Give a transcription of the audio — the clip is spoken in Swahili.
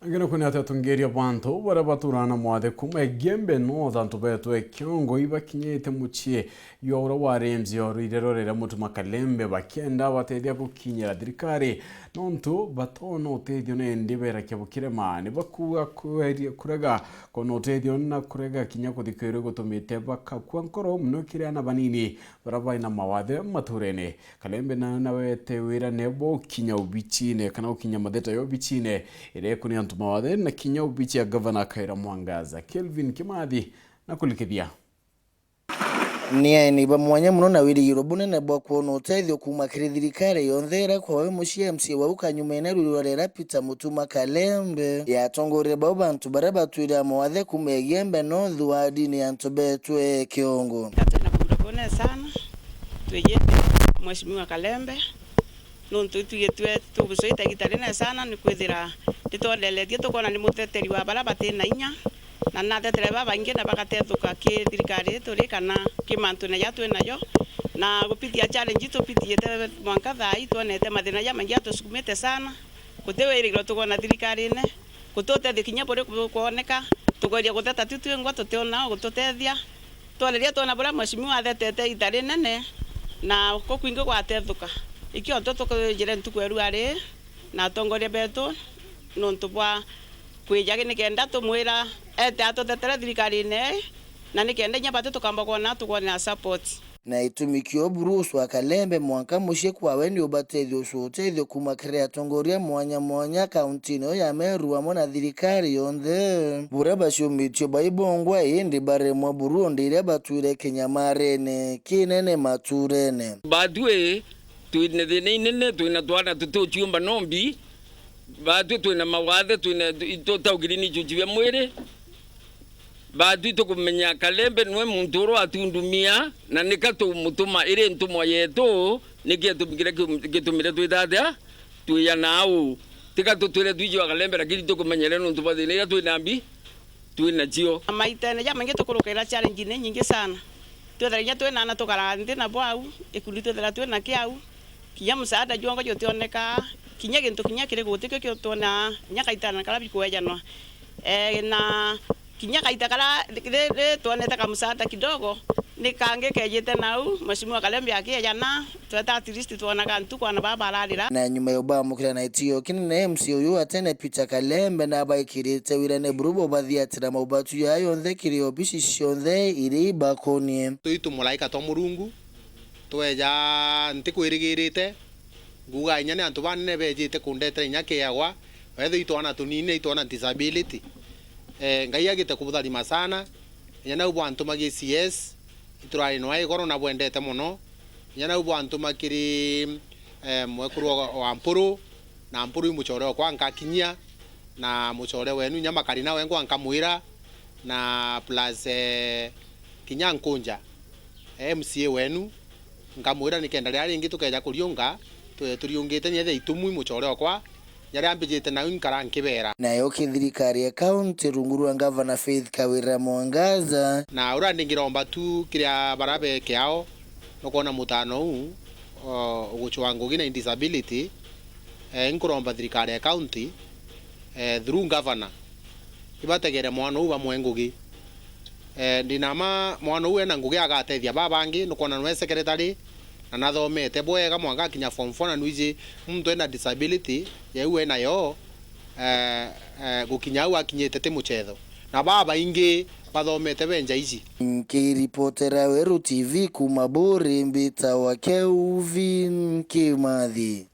Angena kuni atetungeria bantu bara baturana mwathe kuma egembe no thantu betu ekiongo iba kinyete muchie yora waremzi yoro irerorera mutuma Kalembe bakenda batedia gukinyira thirikari nontu batono uteithio nende bera kyabukire mani bakuga kurega kono uteithio na kurega kinya kuthikire gutumite bakakwa nkoro muno kiriana banini baraba ina mawathe maturene Kalembe na wete wira nebo kinya ubichine kana ukinya matheta yo bichine ire kuni mawathe na kinya ubichi ya Governor Khaira Mwangaza Kelvin Kimathi na kulikithia ni bamwanya muno na wiri yirobune na bwa kuona uteithio kuma thirikari yonthera kwa we mushie MC wa ukanyumene rurorera Peter Mutuma Kalembe yatongorire bao bantu bara batwira mawathe kuma egembe no thuadi ni antu betwe kiongo nakubona sana tweye mheshimiwa Kalembe nontu tugetwe tubusoita gitarina sana ni kwithira titondeletie tukona ni muteteri wa bara batina inya na natetera baba ingi na bagatethuka ki thirikari turi kana kimantu na yatwe nayo na gupitia challenge tupitiete mwanka thai tuonete mathina ya mangi atusukumite sana kutewirigiro tukona thirikari ne kutotethi kinya bure kuoneka tugoria guteta tutwe ngwa tutiona gututethia twareria tuona bura mheshimiwa athetete itari nene na kukwingi gwatethuka ikio tukujire ntukweru ari na tongoria betu nontu bwa kwijage nikenda tumwira ete atutetera thirikari ne na nikenda nya batu tukamba kuona tukona support na itumikio Bruce wa Kalembe mwanka mushie kwa wendi ubatethio uteithio kuma krea tongoria mwanya kaunti no ya Meru amo na thirikari yonthe bura bashumitio baibongwa indi bare mwa Burundi ire batwire kinyamarene kinene maturene badwe tuine thine inene tuina twana tutuchiumba nombi batu tuina mawathe tuina itotaugirini chuchivya mwiri batu tukumenya Kalembe nwe muntu atundumia na nikatu mutuma ire ntumwa yetu nikiatumikire gitumire twithathia tuya nau tikatu twire twijwa Kalembe lakini tukumenyere nuntu bathine ya twinambi tuina chio maitene ya mangi tukurukira challenge nyingi sana twethanya twina na tukarandi na bwau ikundi twethera twina kiau kinya msaada juango jotioneka kinya gintu kinya kire gutikio kio tona nyakaitana kala bikuejanwa na kinya kaita kala tuoneta kama msaada kidogo nikange kejete nau mheshimiwa Kalembe akijana tweta at least tuona kantu kwa na baba alalira na nyuma yoba mukira na itio kinene MC uyu atene Peter Kalembe na baikirite wirane burubo bathiatira maubatu yayo nthe kiri obici cionthe iri bakonie tuitu mulaika to murungu tweja ntikwirigirite nguga inya ne antu banene bejite kundete inya kiagwa wethe itwana tunine itwana disability ngai agite kubutharima sana inya na ubo antu magi CS iturari no ai goro na bwendete muno inya na ubo antu makiri mwekuru wa mpuru na mpuru imuchore kwa nkakinyia na muchore wenu inya makari na wengo ankamwira na plus kinya nkunja MCA wenu nkamwira nikenda ria ringi tukeja kuriunga turiungite nyethe itumwi muchore kwa nyari ambijite na inkara nkibera nayo thirikari ya county runguru Governor Faith Khaira Mwangaza na urandingiromba tu kiria barabe kiao nokona mutano huu uguchwango gina disability nkuromba thirikari ya county through governor ibategere mwana uba mwengugi ndinama mwana uwe na ngugi agatethia babangi nokona nwe secretary na nathomete bwega mwanga kinya form 4 na nuiji mtu ena disability yewe nayo gukinya wa kinyete te muchetho na baba ingi bathomete benja ici nkiripotera Weru TV kuma Buri Mbita wa Kelvin Kimathi.